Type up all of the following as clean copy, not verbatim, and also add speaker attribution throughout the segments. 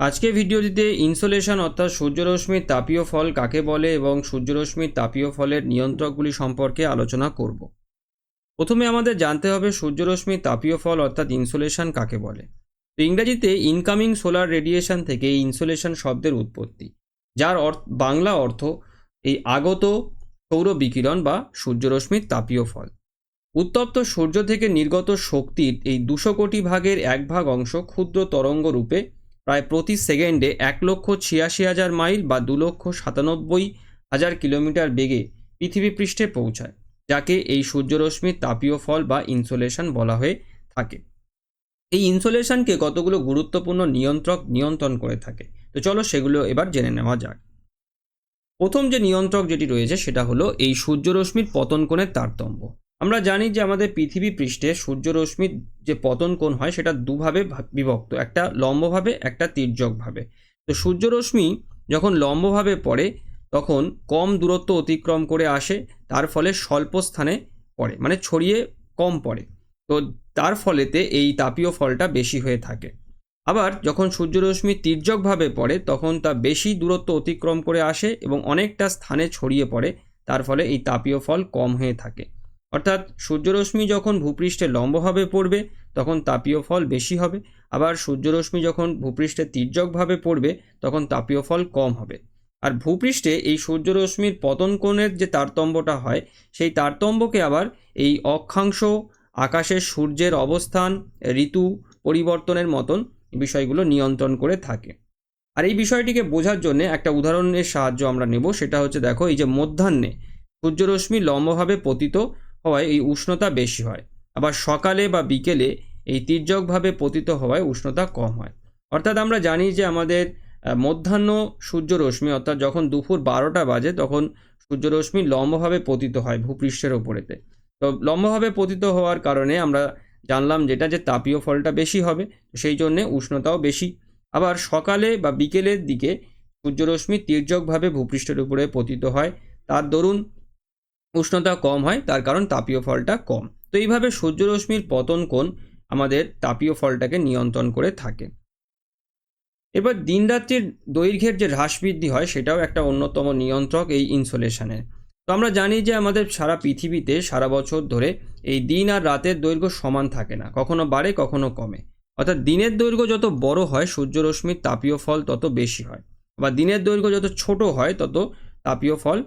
Speaker 1: আজকে ভিডিওটিতে ইনসোলেশন অর্থাৎ সূর্যরশ্মির তাপীয় ফল কাকে বলে এবং সূর্যরশ্মির তাপীয় ফলের নিয়ন্ত্রকগুলি সম্পর্কে আলোচনা করব। প্রথমে আমাদের জানতে হবে সূর্যরশ্মির তাপীয় ফল অর্থাৎ ইনসোলেশন কাকে বলে। তো ইংরেজিতে ইনকামিং সোলার রেডিয়েশন থেকে ইনসোলেশন শব্দের উৎপত্তি, যার বাংলা অর্থ এই আগত সৌর বিকিরণ বা সূর্যরশ্মির তাপীয় ফল। উত্তপ্ত সূর্য থেকে নির্গত শক্তির এই 200 কোটি ভাগের 1 ভাগ অংশ ক্ষুদ্র তরঙ্গ রূপে প্রায় প্রতি সেকেন্ডে 1,86,000 মাইল বা 2,97,000 কিলোমিটার বেগে পৃথিবী পৃষ্ঠে পৌঁছায়, যাকে এই সূর্যরশ্মির তাপীয় ফল বা ইনসোলেশন বলা হয়ে থাকে। এই ইনসোলেশনকে কতগুলো গুরুত্বপূর্ণ নিয়ন্ত্রক নিয়ন্ত্রণ করে থাকে। তো চলো সেগুলো এবার জেনে নেওয়া যাক। প্রথম যে নিয়ন্ত্রক যেটি রয়েছে সেটা হলো এই সূর্যরশ্মির পতন কোণের তারতম্য। আমরা জানি যে আমাদের পৃথিবী পৃষ্ঠে সূর্যরশ্মির যে পতন কোণ হয় সেটা দুভাবে বিভক্ত, একটা লম্বভাবে একটা তির্যকভাবে। তো সূর্যরশ্মি যখন লম্বভাবে পড়ে তখন কম দূরত্ব অতিক্রম করে আসে, তার ফলে স্বল্প স্থানে পড়ে, মানে ছড়িয়ে কম পড়ে। তো তার ফলেতে এই তাপীয় ফলটা বেশি হয়ে থাকে। আবার যখন সূর্যরশ্মি তির্যকভাবে পড়ে তখন তা বেশি দূরত্ব অতিক্রম করে আসে এবং অনেকটা স্থানে ছড়িয়ে পড়ে, তার ফলে এই তাপীয় ফল কম হয়ে থাকে। অর্থাৎ সূর্যরশ্মি যখন ভূপৃষ্ঠে লম্বভাবে পড়বে তখন তাপীয় ফল বেশি হবে, আবার সূর্যরশ্মি যখন ভূপৃষ্ঠে তির্যকভাবে পড়বে তখন তাপীয় ফল কম হবে। আর ভূপৃষ্ঠে এই সূর্যরশ্মির পতন কোণের যে তারতম্যটা হয় সেই তারতম্যকে আবার এই অক্ষাংশ, আকাশের সূর্যের অবস্থান, ঋতু পরিবর্তনের মতন বিষয়গুলো নিয়ন্ত্রণ করে থাকে। আর এই বিষয়টিকে বোঝার জন্য একটা উদাহরণের সাহায্য আমরা নেব। সেটা হচ্ছে, দেখো এই যে মধ্যাহ্নে সূর্যরশ্মি লম্বভাবে পতিত হওয়ায় এই উষ্ণতা বেশি হয়, আবার সকালে বা বিকেলে এই তির্যকভাবে পতিত হওয়ায় উষ্ণতা কম হয়। অর্থাৎ আমরা জানি যে আমাদের মধ্যাহ্ন সূর্যরশ্মি অর্থাৎ যখন দুপুর 12টা বাজে তখন সূর্যরশ্মি লম্বভাবে পতিত হয় ভূপৃষ্ঠের ওপরেতে। তো লম্বভাবে পতিত হওয়ার কারণে আমরা জানলাম যেটা যে তাপীয় ফলটা বেশি হবে, সেই জন্যে উষ্ণতাও বেশি। আবার সকালে বা বিকেলের দিকে সূর্যরশ্মি তির্যকভাবে ভূপৃষ্ঠের উপরে পতিত হয়, তার দরুন উষ্ণতা কম হয়, তার কারণ তাপীয় ফলটা কম। তো এইভাবে সূর্যরশ্মির পতন কোণ আমাদের তাপীয় ফলটাকে নিয়ন্ত্রণ করে থাকে। এবার দিন রাত্রির দৈর্ঘ্যের যে হ্রাস বৃদ্ধি হয় সেটাও একটা অন্যতম নিয়ন্ত্রক এই ইনসোলেশনের। তো আমরা জানি যে আমাদের সারা পৃথিবীতে সারা বছর ধরে এই দিন আর রাতের দৈর্ঘ্য সমান থাকে না, কখনো বাড়ে কখনো কমে। অর্থাৎ দিনের দৈর্ঘ্য যত বড় হয় সূর্যরশ্মির তাপীয় ফল তত বেশি হয়, আবার দিনের দৈর্ঘ্য যত ছোট হয় তত তাপীয় ফল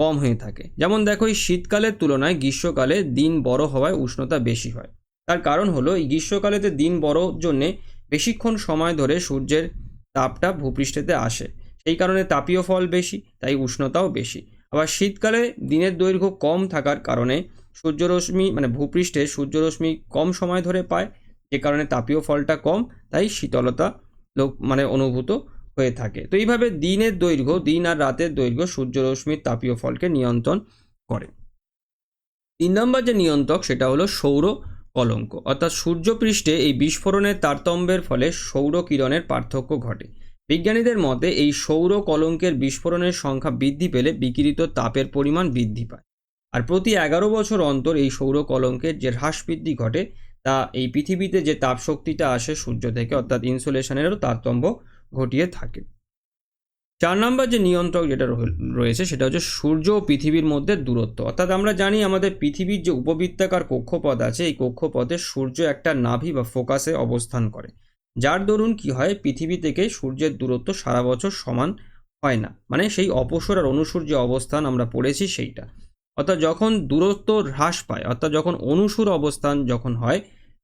Speaker 1: কম হয়ে থাকে। যেমন দেখো, এই শীতকালের তুলনায় গ্রীষ্মকালে দিন বড় হওয়ায় উষ্ণতা বেশি হয়। তার কারণ হলো এই গ্রীষ্মকালেতে দিন বড় জন্যে বেশিক্ষণ সময় ধরে সূর্যের তাপটা ভূপৃষ্ঠেতে আসে, সেই কারণে তাপীয় ফল বেশি, তাই উষ্ণতাও বেশি। আবার শীতকালে দিনের দৈর্ঘ্য কম থাকার কারণে সূর্যরশ্মি ভূপৃষ্ঠে সূর্যরশ্মি কম সময় ধরে পায়, যে কারণে তাপীয় ফলটা কম, তাই শীতলতা অনুভূত হয়ে থাকে। তো এইভাবে দিনের দৈর্ঘ্য, দিন আর রাতের দৈর্ঘ্য সূর্যরশ্মির তাপীয় ফলকে নিয়ন্ত্রণ করে। 3 নম্বর যে নিয়ন্ত্রক সেটা হলো সৌর কলঙ্ক। অর্থাৎ সূর্যপৃষ্ঠে এই বিস্ফোরণের তারতম্যের ফলে সৌর কিরণের পার্থক্য ঘটে। বিজ্ঞানীদের মতে এই সৌর কলঙ্কের বিস্ফোরণের সংখ্যা বৃদ্ধি পেলে বিকিরিত তাপের পরিমাণ বৃদ্ধি পায়। আর প্রতি 11 বছর অন্তর এই সৌর কলঙ্কের যে হ্রাস বৃদ্ধি ঘটে তা এই পৃথিবীতে যে তাপশক্তিটা আসে সূর্য থেকে অর্থাৎ ইনসোলেশনেরও তারতম্য ঘটিয়ে থাকে। 4 নম্বর যে নিয়ন্ত্রক যেটা রয়েছে সেটা হচ্ছে সূর্য ও পৃথিবীর মধ্যে দূরত্ব। অর্থাৎ আমরা জানি আমাদের পৃথিবীর যে উপবৃত্তাকার কক্ষপথ আছে এই কক্ষপথে সূর্য একটা নাভি বা ফোকাসে অবস্থান করে, যার দরুন কি হয়, পৃথিবী থেকে সূর্যের দূরত্ব সারা বছর সমান হয় না। সেই অপসর আর অনুসূর যে অবস্থান আমরা পড়েছি সেইটা। অর্থাৎ যখন দূরত্ব হ্রাস পায়, অর্থাৎ যখন অনুসূর অবস্থান যখন হয়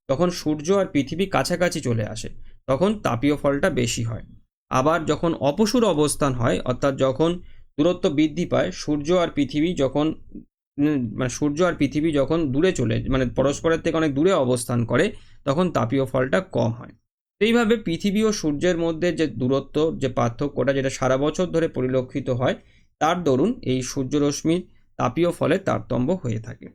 Speaker 1: তখন সূর্য আর পৃথিবী কাছাকাছি চলে আসে, তখন তাপীয় ফলটা বেশি হয়। আবার যখন অপসূর অবস্থান হয়, অর্থাৎ যখন দূরত্ব বৃদ্ধি পায়, সূর্য আর পৃথিবী যখন দূরে চলে পরস্পরের থেকে অনেক দূরে অবস্থান করে, তখন তাপীয় ফলটা কম হয়। এইভাবে পৃথিবী ও সূর্যের মধ্যে যে দূরত্ব, যে পার্থক্যটা যেটা সারা বছর ধরে পরিলক্ষিত হয়, তার দরুন এই সূর্যরশ্মির তাপীয় ফলে তারতম্য হয়ে থাকে।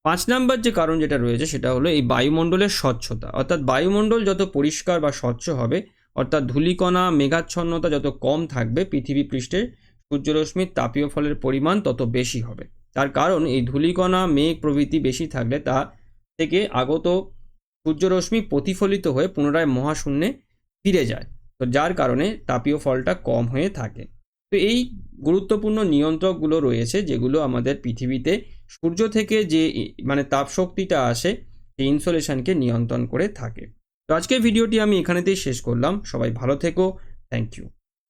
Speaker 1: 5 নম্বর যে কারণ যেটা রয়েছে সেটা হলো এই বায়ুমণ্ডলের স্বচ্ছতা। অর্থাৎ বায়ুমণ্ডল যত পরিষ্কার বা স্বচ্ছ হবে, অর্থাৎ ধূলিকণা, মেঘাচ্ছন্নতা যত কম থাকবে, পৃথিবী পৃষ্ঠে সূর্যরশ্মির তাপীয় ফলের পরিমাণ তত বেশি হবে। তার কারণ এই ধূলিকণা, মেঘ প্রভৃতি বেশি থাকলে তা থেকে আগত সূর্যরশ্মি প্রতিফলিত হয়ে পুনরায় মহাশূন্যে ফিরে যায়, তো যার কারণে তাপীয় ফলটা কম হয়ে থাকে। তো এই গুরুত্বপূর্ণ নিয়ন্ত্রকগুলো রয়েছে যেগুলো আমাদের পৃথিবীতে সূর্য থেকে যে মানে তাপশক্তিটা আসে সেই ইনসোলেশনকে নিয়ন্ত্রণ করে থাকে। তো আজকের ভিডিওটি আমি এখানেতেই শেষ করলাম। সবাই ভালো থেকো। Thank you.